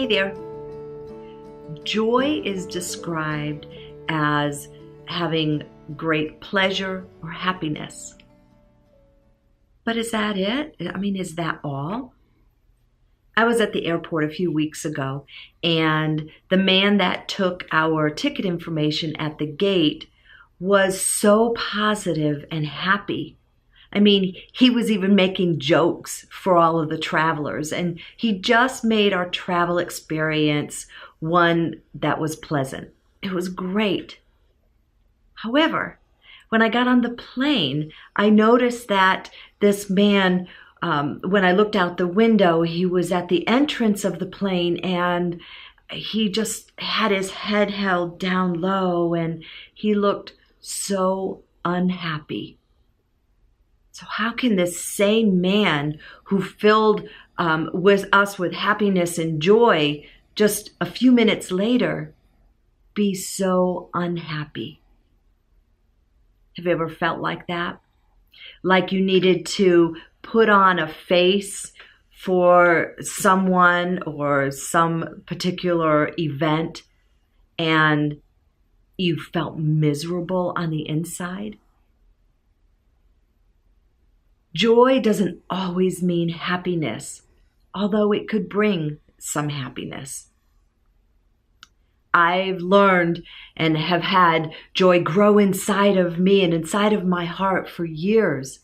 Hey there. Joy is described as having great pleasure or happiness. But is that it? I mean, is that all? I was at the airport a few weeks ago, and the man that took our ticket information at the gate was so positive and happy. I mean, he was even making jokes for all of the travelers, and he just made our travel experience one that was pleasant. It was great. However, when I got on the plane, I noticed that this man, when I looked out the window, he was at the entrance of the plane and he just had his head held down low and he looked so unhappy. So how can this same man who filled with us with happiness and joy just a few minutes later be so unhappy? Have you ever felt like that? Like you needed to put on a face for someone or some particular event and you felt miserable on the inside? Joy doesn't always mean happiness, although it could bring some happiness. I've learned and have had joy grow inside of me and inside of my heart for years.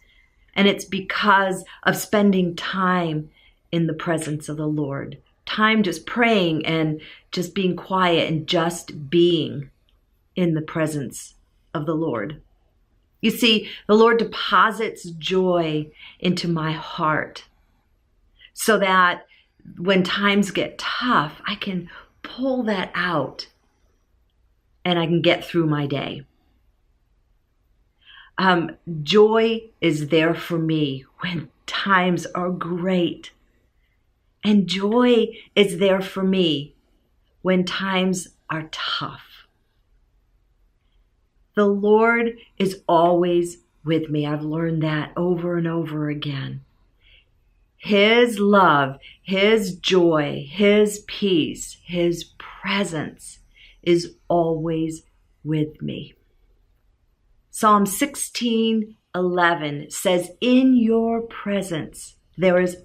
And it's because of spending time in the presence of the Lord. Time just praying and just being quiet and just being in the presence of the Lord. You see, the Lord deposits joy into my heart so that when times get tough, I can pull that out and I can get through my day. Joy is there for me when times are great. And joy is there for me when times are tough. The Lord is always with me. I've learned that over and over again. His love, His joy, His peace, His presence is always with me. Psalm 16:11 says, "In your presence there is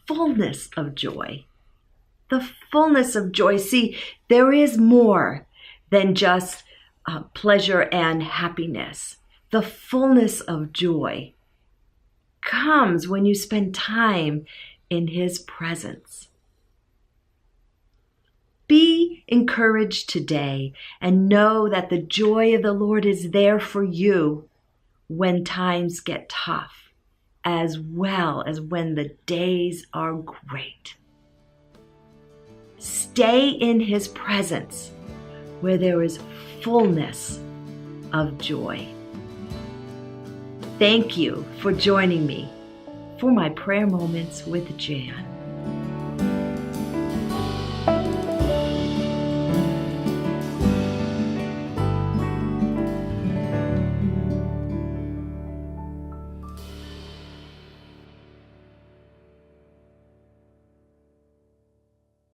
fullness of joy." The fullness of joy. See, there is more than just pleasure and happiness. The fullness of joy comes when you spend time in His presence. Be encouraged today and know that the joy of the Lord is there for you when times get tough, as well as when the days are great. Stay in His presence where there is fullness of joy. Thank you for joining me for my prayer moments with Jan.